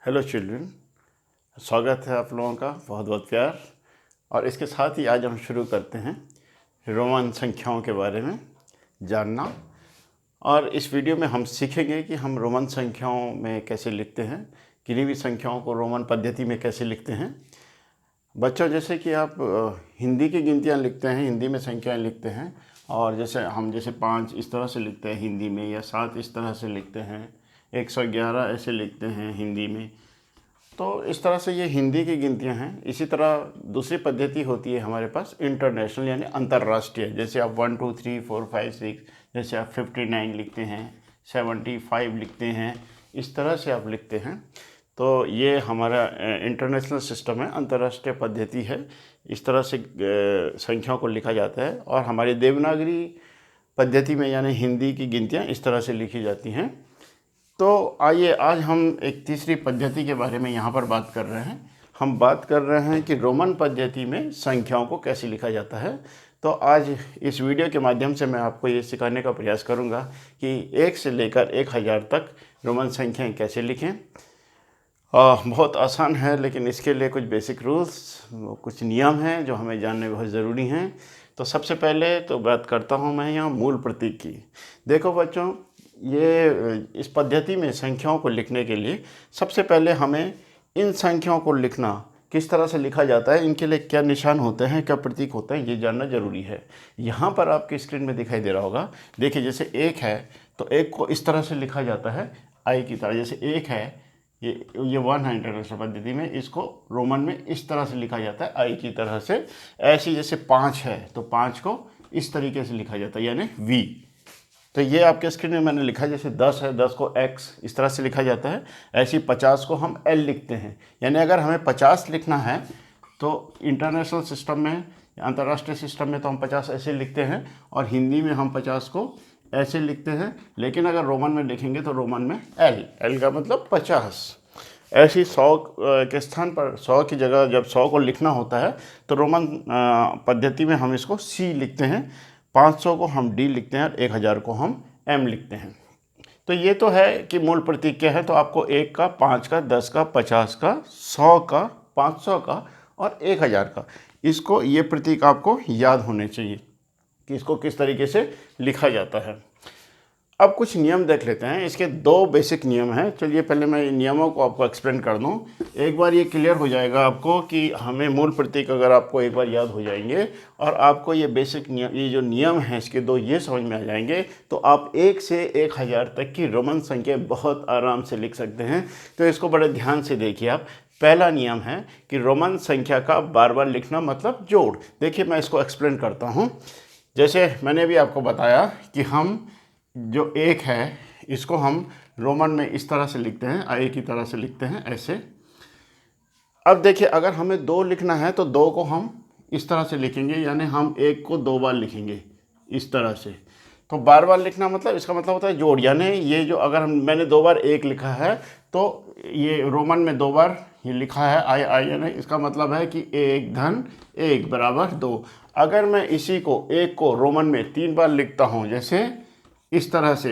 Hello children, स्वागत है आप लोगों का, बहुत बहुत प्यार। और इसके साथ ही आज हम शुरू करते हैं रोमन संख्याओं के बारे में जानना। और इस वीडियो में हम सीखेंगे कि हम रोमन संख्याओं में कैसे लिखते हैं, किन्हीं भी संख्याओं को रोमन पद्धति में कैसे लिखते हैं। बच्चों, जैसे कि आप हिंदी की गिनतियाँ लिखते हैं, हिंदी में संख्याएँ लिखते हैं, और जैसे 5 इस तरह से लिखते हैं हिंदी में, या 7 इस तरह से लिखते हैं, 111 ऐसे लिखते हैं हिंदी में। तो इस तरह से ये हिंदी की गिनतियाँ हैं। इसी तरह दूसरी पद्धति होती है हमारे पास इंटरनेशनल यानी अंतर्राष्ट्रीय। जैसे आप 1 2 3 4 5 6, जैसे आप 59 लिखते हैं, 75 लिखते हैं, इस तरह से आप लिखते हैं। तो ये हमारा इंटरनेशनल सिस्टम है, अंतर्राष्ट्रीय पद्धति है। इस तरह से संख्याओं को लिखा जाता है। और हमारी देवनागरी पद्धति में यानी हिंदी की गिनतियाँ इस तरह से लिखी जाती हैं। तो आइए आज हम एक तीसरी पद्धति के बारे में यहाँ पर बात कर रहे हैं। हम बात कर रहे हैं कि रोमन पद्धति में संख्याओं को कैसे लिखा जाता है। तो आज इस वीडियो के माध्यम से मैं आपको ये सिखाने का प्रयास करूँगा कि 1 से लेकर 1000 तक रोमन संख्याएं कैसे लिखें। बहुत आसान है, लेकिन इसके लिए कुछ बेसिक रूल्स, कुछ नियम हैं जो हमें जानने बहुत ज़रूरी हैं। तो सबसे पहले तो बात करता हूँ मैं यहाँ मूल प्रतीक की। देखो बच्चों, ये इस पद्धति में संख्याओं को लिखने के लिए सबसे पहले हमें इन संख्याओं को लिखना किस तरह से लिखा जाता है, इनके लिए क्या निशान होते हैं, क्या प्रतीक होते हैं, ये जानना ज़रूरी है। यहाँ पर आपकी स्क्रीन में दिखाई दे रहा होगा। देखिए, जैसे 1 है तो 1 को इस तरह से लिखा जाता है आई की तरह। जैसे 1 है, ये 1 है इंटरनेशनल पद्धति में, इसको रोमन में इस तरह से लिखा जाता है आई की तरह से। ऐसी जैसे 5 है तो 5 को इस तरीके से लिखा जाता है यानी वी। तो ये आपके स्क्रीन में मैंने लिखा है। जैसे 10 है, 10 को एक्स इस तरह से लिखा जाता है। ऐसी 50 को हम एल लिखते हैं। यानी अगर हमें 50 लिखना है तो इंटरनेशनल सिस्टम में, अंतर्राष्ट्रीय सिस्टम में तो हम 50 ऐसे लिखते हैं, और हिंदी में हम 50 को ऐसे लिखते हैं। लेकिन अगर रोमन में लिखेंगे तो रोमन में एल का मतलब 50। ऐसी 100 के स्थान पर 100 की जगह जब 100 को लिखना होता है तो रोमन पद्धति में हम इसको सी लिखते हैं, 500 को हम डी लिखते हैं, और 1000 को हम एम लिखते हैं। तो ये तो है कि मूल प्रतीक क्या है। तो आपको 1 का, 5 का, 10 का, 50 का, 100 का, 500 का और 1000 का, इसको ये प्रतीक आपको याद होने चाहिए कि इसको किस तरीके से लिखा जाता है। अब कुछ नियम देख लेते हैं। इसके 2 बेसिक नियम हैं। चलिए पहले मैं इन नियमों को आपको एक्सप्लेन कर दूं। एक बार ये क्लियर हो जाएगा आपको कि हमें मूल प्रतीक अगर आपको एक बार याद हो जाएंगे और आपको ये बेसिक नियम, ये जो नियम हैं इसके 2, ये समझ में आ जाएंगे, तो आप 1 से 1000 तक की रोमन संख्या बहुत आराम से लिख सकते हैं। तो इसको बड़े ध्यान से देखिए आप। पहला नियम है कि रोमन संख्या का बार बार लिखना मतलब जोड़। देखिए मैं इसको एक्सप्लेन करता हूँ। जैसे मैंने भी आपको बताया कि हम जो 1 है इसको हम रोमन में इस तरह से लिखते हैं, आई की तरह से लिखते हैं ऐसे। अब देखिए, अगर हमें 2 लिखना है तो 2 को हम इस तरह से लिखेंगे, यानी हम 1 को 2 बार लिखेंगे इस तरह से। तो बार बार लिखना मतलब, इसका मतलब होता है जोड़। यानी ये जो अगर मैंने 2 बार 1 लिखा है तो ये रोमन में 2 बार ये लिखा है आई, यानी इसका मतलब है कि 1 धन 1 बराबर 2। अगर मैं इसी को 1 को रोमन में 3 बार लिखता हूँ, जैसे इस तरह से,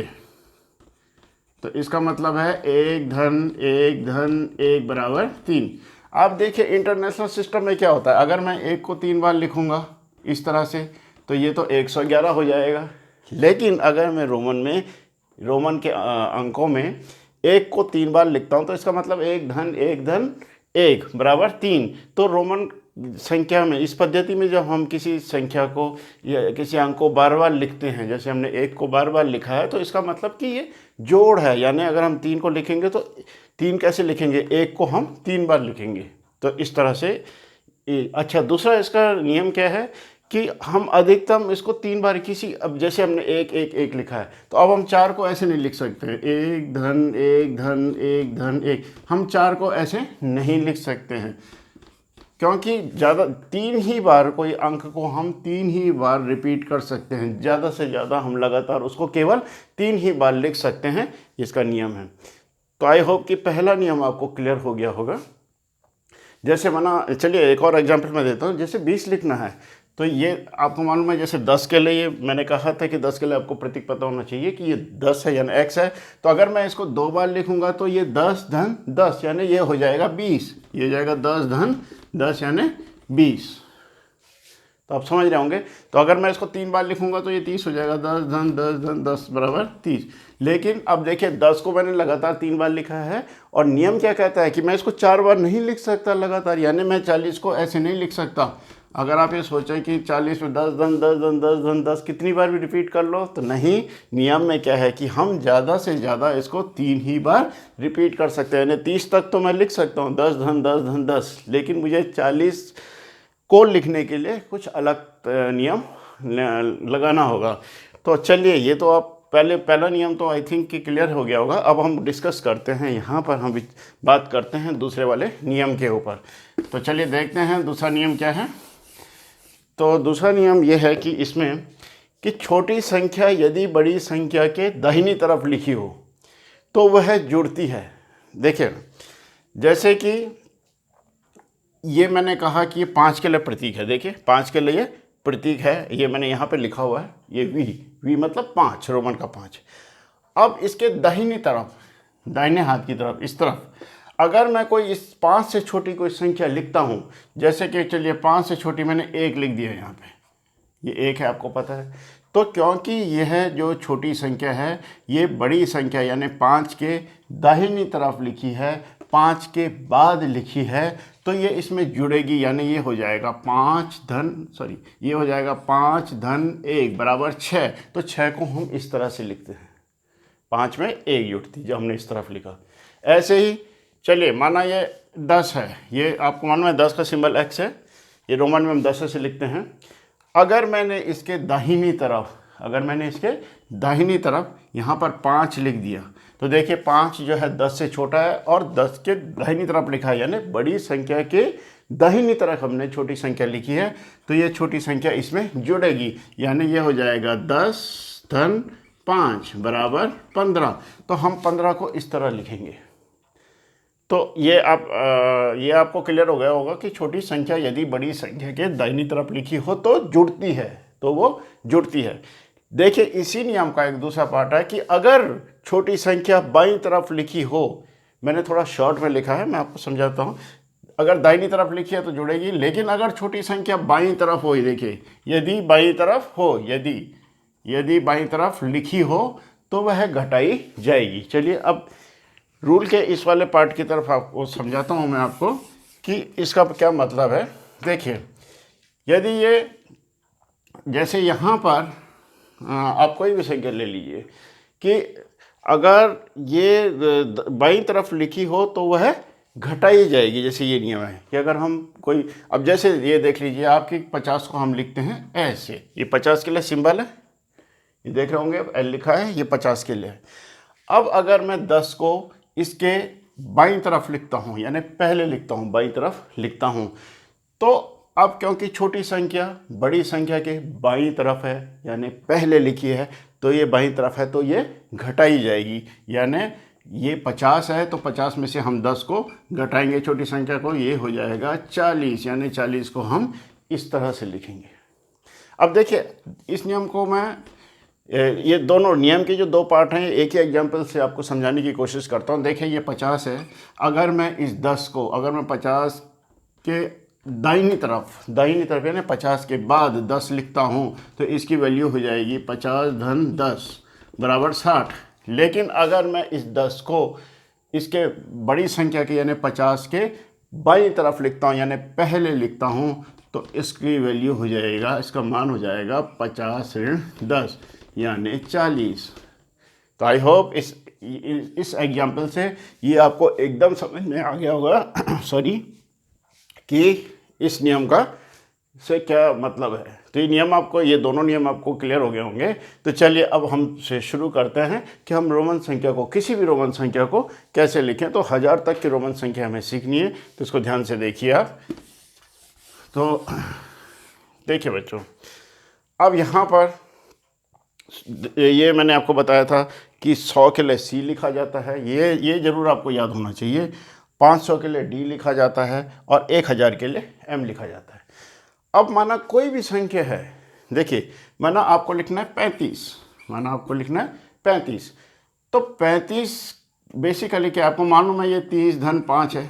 तो इसका मतलब है 1 धन 1 धन 1 बराबर 3। आप देखिए इंटरनेशनल सिस्टम में क्या होता है, अगर मैं 1 को 3 बार लिखूंगा इस तरह से तो ये तो 111 हो जाएगा। लेकिन अगर मैं रोमन के अंकों में 1 को 3 बार लिखता हूं तो इसका मतलब 1 धन 1 धन 1 बराबर 3। तो रोमन संख्या में, इस पद्धति में जब हम किसी संख्या को या किसी अंक को बार बार लिखते हैं, जैसे हमने 1 को बार बार लिखा है, तो इसका मतलब कि ये जोड़ है। यानी अगर हम 3 को लिखेंगे तो 3 कैसे लिखेंगे, 1 को हम 3 बार लिखेंगे। तो इस तरह से। अच्छा, दूसरा इसका नियम क्या है कि हम अधिकतम इसको 3 बार किसी, अब जैसे हमने 1 1 1 लिखा है तो अब हम 4 को ऐसे नहीं लिख सकते, 1 धन 1 धन 1 धन 1, हम 4 को ऐसे नहीं लिख सकते हैं, क्योंकि ज़्यादा 3 ही बार कोई अंक को हम 3 ही बार रिपीट कर सकते हैं। ज़्यादा से ज़्यादा हम लगातार उसको केवल 3 ही बार लिख सकते हैं, इसका नियम है। तो आई होप कि पहला नियम आपको क्लियर हो गया होगा। जैसे चलिए एक और एग्जांपल मैं देता हूँ। जैसे 20 लिखना है तो ये आपको मालूम है, जैसे 10 के लिए मैंने कहा था कि 10 के लिए आपको प्रतीक पता होना चाहिए कि ये 10 है यानी x है। तो अगर मैं इसको 2 बार लिखूंगा तो ये 10 धन 10 यानी ये हो जाएगा 20, ये हो जाएगा 10 धन 10 यानी 20। तो आप समझ रहे होंगे। तो अगर मैं इसको 3 बार लिखूंगा तो ये 30 हो जाएगा, 10 धन 10 धन 10 बराबर 30। लेकिन अब देखिए 10 को मैंने लगातार 3 बार लिखा है और नियम क्या कहता है कि मैं इसको 4 बार नहीं लिख सकता लगातार, यानी मैं 40 को ऐसे नहीं लिख सकता। अगर आप ये सोचें कि 40 में 10 धन 10 धन 10 धन 10 कितनी बार भी रिपीट कर लो, तो नहीं, नियम में क्या है कि हम ज़्यादा से ज़्यादा इसको 3 ही बार रिपीट कर सकते हैं। यानी 30 तक तो मैं लिख सकता हूँ 10 धन 10 धन 10, लेकिन मुझे 40 को लिखने के लिए कुछ अलग नियम लगाना होगा। तो चलिए, ये तो आप पहला नियम तो आई थिंक कि क्लियर हो गया होगा। अब हम डिस्कस करते हैं, यहाँ पर हम बात करते हैं दूसरे वाले नियम के ऊपर। तो चलिए देखते हैं दूसरा नियम क्या है। तो दूसरा नियम ये है कि इसमें कि छोटी संख्या यदि बड़ी संख्या के दाहिनी तरफ लिखी हो तो वह जुड़ती है। देखिए, जैसे कि ये मैंने कहा कि ये 5 के लिए प्रतीक है। देखिए 5 के लिए प्रतीक है, ये मैंने यहाँ पे लिखा हुआ है, ये वी मतलब 5, रोमन का 5। अब इसके दाहिनी तरफ, दाहिने हाथ की तरफ, इस तरफ अगर मैं कोई इस 5 से छोटी कोई संख्या लिखता हूँ, जैसे कि चलिए 5 से छोटी मैंने 1 लिख दिया यहाँ पे, ये 1 है, आपको पता है। तो क्योंकि यह जो छोटी संख्या है ये बड़ी संख्या यानी 5 के दाहिनी तरफ लिखी है, 5 के बाद लिखी है, तो ये इसमें जुड़ेगी, यानी ये हो जाएगा 5 धन 1 बराबर 6। तो 6 को हम इस तरह से लिखते हैं, 5 में 1 जुड़ती, जो हमने इस तरफ लिखा। ऐसे ही चलिए, माना ये 10 है, ये आपको मालूम है 10 का सिंबल x है, ये रोमन में हम 10 से लिखते हैं। अगर मैंने इसके दाहिनी तरफ यहाँ पर 5 लिख दिया, तो देखिए 5 जो है 10 से छोटा है और 10 के दाहिनी तरफ लिखा है, यानी बड़ी संख्या के दाहिनी तरफ हमने छोटी संख्या लिखी है, तो ये छोटी संख्या इसमें जुड़ेगी, यानी ये हो जाएगा 10 धन 5 बराबर 15। तो हम 15 को इस तरह लिखेंगे। तो ये आपको क्लियर हो गया होगा कि छोटी संख्या यदि बड़ी संख्या के दाहिनी तरफ लिखी हो तो जुड़ती है, तो वो जुड़ती है। देखिए, इसी नियम का एक दूसरा पार्ट है कि अगर छोटी संख्या बाईं तरफ लिखी हो, मैंने थोड़ा शॉर्ट में लिखा है, मैं आपको समझाता हूँ। अगर दाहिनी तरफ लिखी है तो जुड़ेगी, लेकिन अगर छोटी संख्या बाईं तरफ हो, देखिए यदि बाईं तरफ हो, यदि बाईं तरफ लिखी हो तो वह घटाई जाएगी। चलिए अब रूल के इस वाले पार्ट की तरफ आपको समझाता हूँ मैं आपको कि इसका क्या मतलब है। देखिए, यदि ये, जैसे यहाँ पर आप कोई भी संख्या ले लीजिए कि अगर ये बाईं तरफ लिखी हो तो वह घटाई जाएगी। जैसे ये नियम है कि अगर हम कोई, अब जैसे ये देख लीजिए, आपकी 50 को हम लिखते हैं ऐसे, ये 50 के लिए सिंबल है, ये देख रहे होंगे एल लिखा है, ये 50 के लिए है। अब अगर मैं 10 को इसके बाईं तरफ लिखता हूँ, यानी पहले लिखता हूँ, बाईं तरफ लिखता हूँ, तो अब क्योंकि छोटी संख्या बड़ी संख्या के बाईं तरफ है, यानी पहले लिखी है, तो ये बाईं तरफ है, तो ये घटाई जाएगी। यानी ये 50 है तो 50 में से हम 10 को घटाएंगे छोटी संख्या को, ये हो जाएगा 40, यानी 40 को हम इस तरह से लिखेंगे। अब देखिए, इस नियम को मैं, ये दोनों नियम के जो 2 पार्ट हैं, एक ही एग्जाम्पल से आपको समझाने की कोशिश करता हूँ। देखिए ये 50 है, अगर मैं इस 10 को, अगर मैं 50 के दाहिनी तरफ यानी 50 के बाद 10 लिखता हूँ तो इसकी वैल्यू हो जाएगी 50 धन 10 बराबर 60। लेकिन अगर मैं इस 10 को इसके बड़ी संख्या के यानी 50 के बाईं तरफ लिखता हूँ, यानी पहले लिखता हूँ, तो इसकी वैल्यू हो जाएगा, इसका मान हो जाएगा 50 ऋण 10 यानी 40। तो आई होप इस एग्जाम्पल से ये आपको एकदम समझ में आ गया होगा सॉरी, कि इस नियम का से क्या मतलब है। तो ये नियम आपको, ये दोनों नियम आपको क्लियर हो गए होंगे। तो चलिए अब हम से शुरू करते हैं कि हम रोमन संख्या को, किसी भी रोमन संख्या को कैसे लिखें। तो 1000 तक की रोमन संख्या हमें सीखनी है, तो इसको ध्यान से देखिए आप। तो देखिए बच्चों, अब यहाँ पर ये मैंने आपको बताया था कि 100 के लिए C लिखा जाता है, ये ज़रूर आपको याद होना चाहिए। 500 के लिए D लिखा जाता है और 1000 के लिए M लिखा जाता है। अब माना कोई भी संख्या है, देखिए माना आपको लिखना है 35, माना आपको लिखना है 35, तो 35 बेसिकली क्या आपको मालूम है, ये 30 धन 5 है,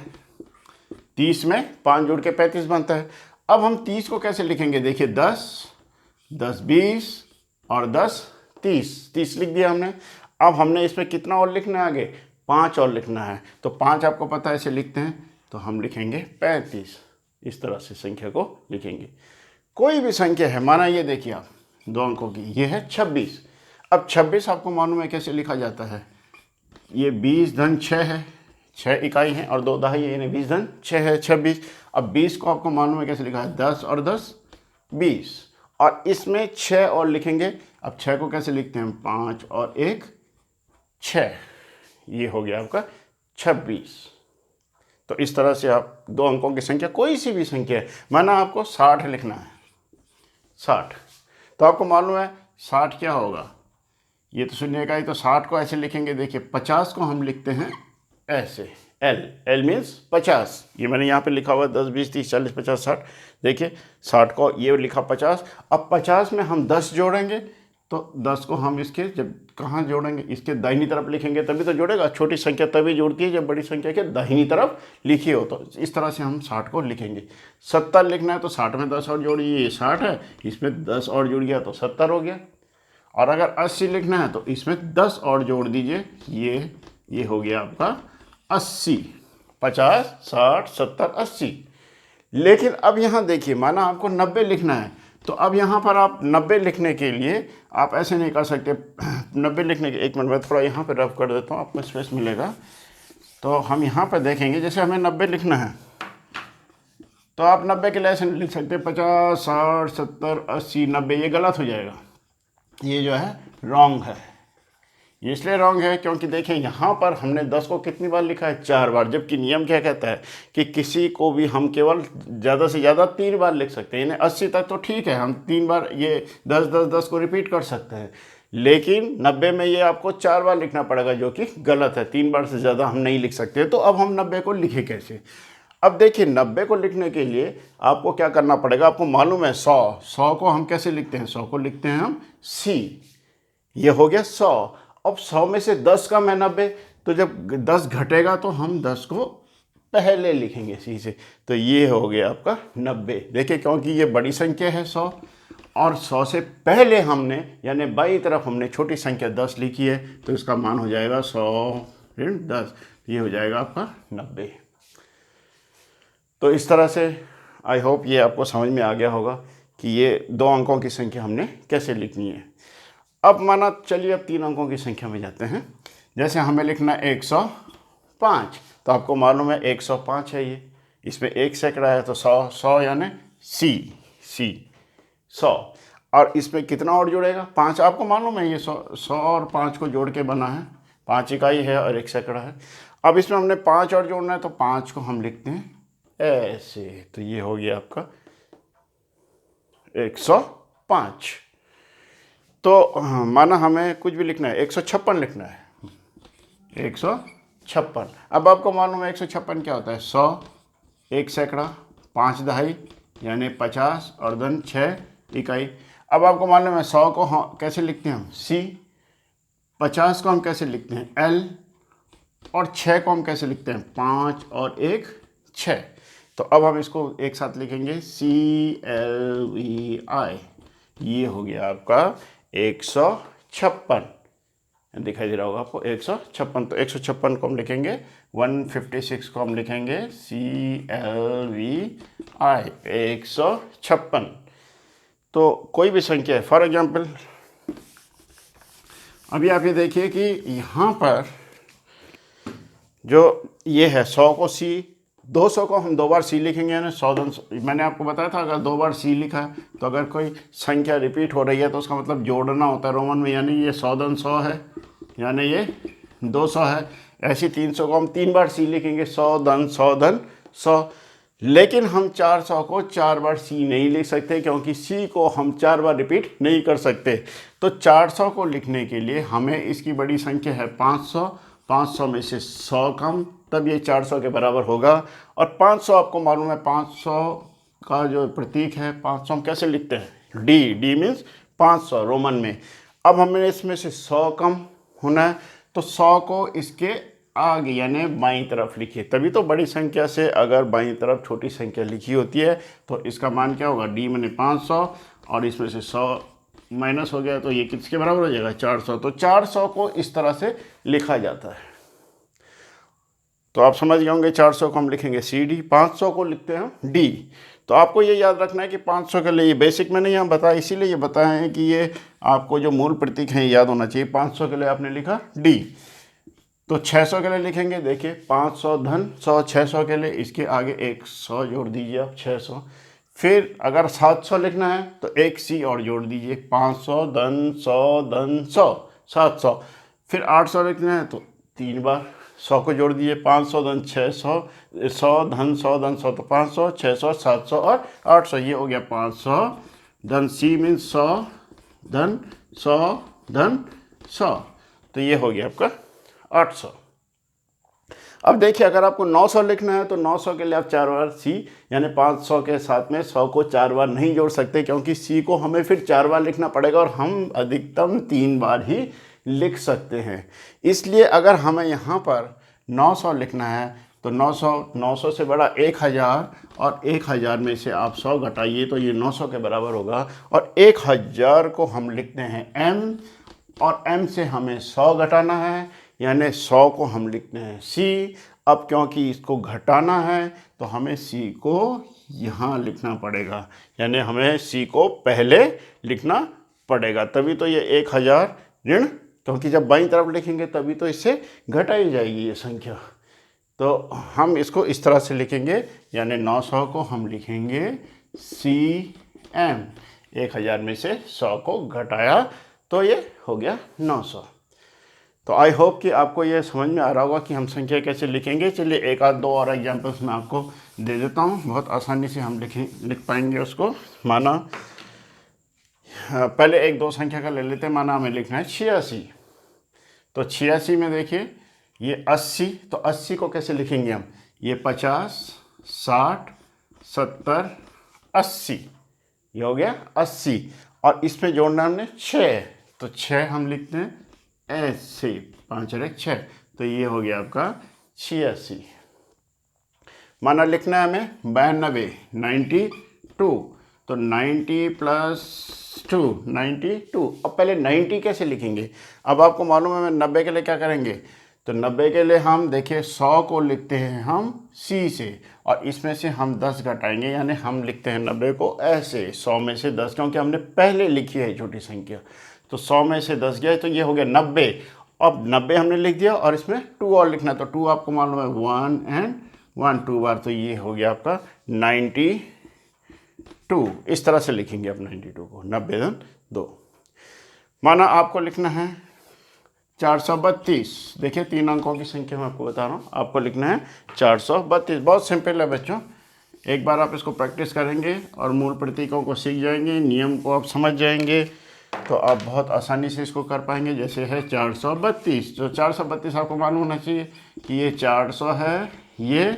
30 में 5 जोड़ के 35 बनता है। अब हम 30 को कैसे लिखेंगे, देखिए 10, 10 20 और 10 30, 30 लिख दिया हमने। अब हमने इसमें कितना और लिखना है आगे, 5 और लिखना है, तो 5 आपको पता है ऐसे लिखते हैं, तो हम लिखेंगे 35, इस तरह से संख्या को लिखेंगे। कोई भी संख्या है, माना ये देखिए आप 2 अंकों की, ये है 26। अब 26 आपको मालूम है कैसे लिखा जाता है, ये 20 धन 6 है, 6 इकाई है और 2 दहाई है, यानी 20 धन 6 है, 26। अब 20 को आपको मालूम है कैसे लिखा है, 10 और 10 20, और इसमें 6 और लिखेंगे। अब 6 को कैसे लिखते हैं, 5 और 1 6, ये हो गया आपका 26। तो इस तरह से आप 2 अंकों की संख्या, कोई सी भी संख्या है, माना आपको 60 लिखना है, 60, तो आपको मालूम है 60 क्या होगा, ये तो शून्य इकाई, तो 60 को ऐसे लिखेंगे, देखिए 50 को हम लिखते हैं ऐसे, एल मीन्स 50, ये मैंने यहाँ पे लिखा हुआ 10 20 30 40 50 60, देखिए 60 को ये लिखा 50। अब 50 में हम 10 जोड़ेंगे, तो 10 को हम इसके जब कहाँ जोड़ेंगे, इसके दाहिनी तरफ लिखेंगे तभी तो जोड़ेगा। छोटी संख्या तभी जुड़ती है जब बड़ी संख्या के दाहिनी तरफ लिखी हो, तो इस तरह से हम 60 को लिखेंगे। 70 लिखना है तो 60 में 10 और जोड़िए, ये 60 है, इसमें 10 और जुड़ गया तो 70 हो गया। और अगर 80 लिखना है तो इसमें 10 और जोड़ दीजिए, ये हो गया आपका 80, 50 60 70 80। लेकिन अब यहाँ देखिए, माना आपको 90 लिखना है, तो अब यहाँ पर आप 90 लिखने के लिए आप ऐसे नहीं कर सकते। 90 लिखने के, एक मिनट में थोड़ा यहाँ पे रफ कर देता हूँ, आपको स्पेस मिलेगा। तो हम यहाँ पर देखेंगे, जैसे हमें 90 लिखना है, तो आप 90 के लिए ऐसे नहीं लिख सकते 50 60 70 80 90, ये गलत हो जाएगा, ये जो है रॉन्ग है। ये इसलिए रॉन्ग है क्योंकि देखें यहाँ पर हमने 10 को कितनी बार लिखा है, 4 बार, जबकि नियम क्या कहता है कि किसी को भी हम केवल ज़्यादा से ज़्यादा 3 बार लिख सकते हैं, यानी 80 तक तो ठीक है, हम 3 बार ये 10 10 10 को रिपीट कर सकते हैं। लेकिन 90 में ये आपको 4 बार लिखना पड़ेगा, जो कि गलत है, 3 बार से ज़्यादा हम नहीं लिख सकते। तो अब हम 90 को लिखे कैसे, अब देखिए 90 को लिखने के लिए आपको क्या करना पड़ेगा, आपको मालूम है 100 को हम कैसे लिखते हैं, 100 को लिखते हैं हम सी, ये हो गया 100। अब 100 में से 10 कम है 90, तो जब 10 घटेगा तो हम 10 को पहले लिखेंगे सी से, तो ये हो गया आपका 90। देखिए क्योंकि ये बड़ी संख्या है 100, और 100 से पहले हमने यानी बाई तरफ हमने छोटी संख्या 10 लिखी है, तो इसका मान हो जाएगा 100 ऋण 10, ये हो जाएगा आपका 90। तो इस तरह से आई होप ये आपको समझ में आ गया होगा कि ये 2 अंकों की संख्या हमने कैसे लिखनी है। अब माना चलिए अब 3 अंकों की संख्या में जाते हैं। जैसे हमें लिखना है 105, तो आपको मालूम है 105 है, ये इसमें 1 सैकड़ा है, तो 100 यानी सी 100, और इसमें कितना और जुड़ेगा, 5, आपको मालूम है ये 100 और 5 को जोड़ के बना है, 5 इकाई है और 1 सैकड़ा है। अब इसमें हमने 5 और जोड़ना है, तो 5 को हम लिखते हैं ऐसे, तो ये हो गया आपका 105। तो माना हमें कुछ भी लिखना है, 156 लिखना है, 156। अब आपको मालूम है 156 क्या होता है, 100 1 सैकड़ा 5 दहाई यानी 50 और धन 6 इकाई। अब आपको मालूम है 100 को हम कैसे लिखते हैं, हम सी, 50 को हम कैसे लिखते हैं एल, और 6 को हम कैसे लिखते हैं 5 और 1 6। तो अब हम इसको एक साथ लिखेंगे CLVI, ये हो गया आपका 156, दिखाई दे रहा होगा आपको 156। तो 156 को हम लिखेंगे, 156 को हम लिखेंगे CLVI 156। तो कोई भी संख्या है, फॉर एग्जाम्पल अभी आप ये देखिए कि यहाँ पर जो ये है 100 को C, 200 को हम 2 बार सी लिखेंगे, यानी 100 मैंने आपको बताया था अगर 2 बार सी लिखा है तो अगर कोई संख्या रिपीट हो रही है तो उसका मतलब जोड़ना होता है रोमन में, यानी ये 100 है यानी ये 200 है। ऐसी 300 को हम 3 बार सी लिखेंगे, 100 लेकिन हम 400 को 4 बार सी नहीं लिख सकते क्योंकि सी को हम 4 बार रिपीट नहीं कर सकते। तो 400 को लिखने के लिए हमें इसकी बड़ी संख्या है 500 में से 100 कम, तब ये 400 के बराबर होगा। और 500 आपको मालूम है 500 का जो प्रतीक है 500 हम कैसे लिखते हैं, डी, डी मीन्स 500 रोमन में। अब हमें इसमें से 100 कम होना है, तो 100 को इसके आगे यानी बाईं तरफ लिखिए। तभी तो बड़ी संख्या से अगर बाईं तरफ छोटी संख्या लिखी होती है तो इसका मान क्या होगा, डी मैंने 500 और इसमें से 100 माइनस हो गया तो ये किसके बराबर हो जाएगा, 400। तो 400 को इस तरह से लिखा जाता है। तो आप समझ गए होंगे 400 को हम लिखेंगे सी डी, 500 को लिखते हैं डी। तो आपको ये याद रखना है कि 500 के लिए, ये बेसिक मैंने यहाँ बताया इसीलिए ये बताया है कि ये आपको जो मूल प्रतीक हैं याद होना चाहिए। 500 के लिए आपने लिखा डी। तो 600 के लिए लिखेंगे, देखिए 500 धन 100, 600 के लिए इसके आगे एक 100 जोड़ दीजिए आप, 600। फिर अगर 700 लिखना है तो एक सी और जोड़ दीजिए, 500 धन 100 धन 100, 700। फिर 800 लिखना है तो 3 बार 100 को जोड़ दीजिए, 500 धन 600, 100 धन 100 धन 100, तो 500, 600, 700 और 800। ये हो गया 500 धन सी मीन्स 100 धन 100 धन 100, तो ये हो गया आपका 800। अब देखिए अगर आपको 900 लिखना है तो 900 के लिए आप 4 बार सी यानी 500 के साथ में 100 को 4 बार नहीं जोड़ सकते, क्योंकि सी को हमें फिर 4 बार लिखना पड़ेगा और हम अधिकतम 3 बार ही लिख सकते हैं। इसलिए अगर हमें यहाँ पर 900 लिखना है तो 900 से बड़ा 1000 और 1000 में से आप 100 घटाइए तो ये 900 के बराबर होगा। और 1000 को हम लिखते हैं m और m से हमें 100 घटाना है यानी 100 को हम लिखते हैं c। अब क्योंकि इसको घटाना है तो हमें c को यहाँ लिखना पड़ेगा, यानी हमें c को पहले लिखना पड़ेगा, तभी तो ये 1000 ऋण, क्योंकि जब बाईं तरफ लिखेंगे तभी तो इससे घटाई जाएगी ये संख्या। तो हम इसको इस तरह से लिखेंगे, यानी 900 को हम लिखेंगे CM, 1000 में से 100 को घटाया तो ये हो गया 900। तो आई होप कि आपको ये समझ में आ रहा होगा कि हम संख्या कैसे लिखेंगे। चलिए एक आध दो और एग्जाम्पल्स मैं आपको दे देता हूँ, बहुत आसानी से हम लिख पाएंगे उसको। माना पहले एक दो संख्या का ले लेते हैं। माना हमें लिखना है 86, तो 86 में देखिए ये 80, तो 80 को कैसे लिखेंगे हम, ये 50, 60, 70, 80, ये हो गया 80। और इसमें जोड़ना हमने 6, तो 6 हम लिखते हैं ऐसे, 5 और 1 6, तो ये हो गया आपका 86। माना लिखना है हमें 92, 92, तो 90 प्लस 2, 92। अब पहले 90 कैसे लिखेंगे, अब आपको मालूम है मैं 90 के लिए क्या करेंगे, तो 90 के लिए हम देखिए 100 को लिखते हैं हम C से और इसमें से हम 10 घटाएंगे, यानी हम लिखते हैं 90 को ऐसे, 100 में से 10, क्योंकि हमने पहले लिखी है छोटी संख्या, तो 100 में से 10 गया तो ये हो गया 90। अब 90 हमने लिख दिया और इसमें 2 और लिखना है, तो 2 आपको मालूम है 1 एंड 1 2 बार, तो ये हो गया आपका 92। इस तरह से लिखेंगे आप 92 को, 90 धन 2। माना आपको लिखना है 432, देखिए 3 अंकों की संख्या मैं आपको बता रहा हूँ, आपको लिखना है 432। बहुत सिंपल है बच्चों, एक बार आप इसको प्रैक्टिस करेंगे और मूल प्रतीकों को सीख जाएंगे, नियम को आप समझ जाएंगे, तो आप बहुत आसानी से इसको कर पाएंगे। जैसे है 432, जो 432 आपको मालूम होना चाहिए कि ये 400 है, ये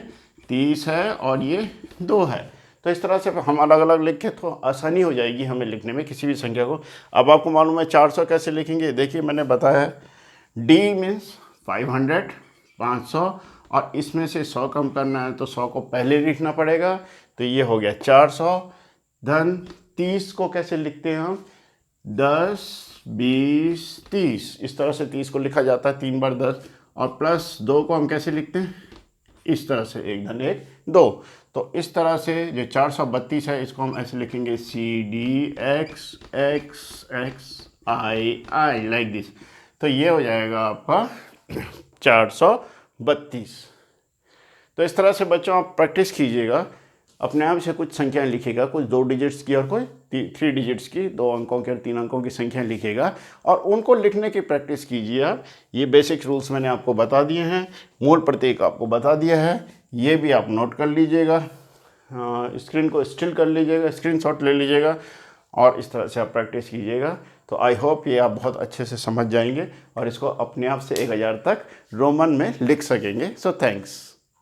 30 है और ये 2 है। तो इस तरह से हम अलग अलग लिख के तो आसानी हो जाएगी हमें लिखने में किसी भी संख्या को। अब आपको मालूम है 400 कैसे लिखेंगे, देखिए मैंने बताया है D मीन्स 500, 500, और इसमें से 100 कम करना है तो 100 को पहले लिखना पड़ेगा, तो ये हो गया 400 धन 30 को कैसे लिखते हैं हम, 10, 20, 30, इस तरह से 30 को लिखा जाता है 3 बार 10, और प्लस 2 को हम कैसे लिखते हैं, इस तरह से 1 धन 1 2। तो इस तरह से जो 432 है इसको हम ऐसे लिखेंगे CDX X X I I like this, तो ये हो जाएगा आपका 432। तो इस तरह से बच्चों आप प्रैक्टिस कीजिएगा, अपने आप से कुछ संख्याएं लिखिएगा, कुछ 2 डिजिट्स की और कोई 3 डिजिट्स की, 2 अंकों की और 3 अंकों की संख्याएं लिखिएगा और उनको लिखने की प्रैक्टिस कीजिए आप। ये बेसिक रूल्स मैंने आपको बता दिए हैं, मूल प्रतीक आपको बता दिया है, ये भी आप नोट कर लीजिएगा, स्क्रीन को स्टिल कर लीजिएगा, स्क्रीनशॉट ले लीजिएगा और इस तरह से आप प्रैक्टिस कीजिएगा। तो आई होप ये आप बहुत अच्छे से समझ जाएंगे और इसको अपने आप से 1000 तक रोमन में लिख सकेंगे। So thanks.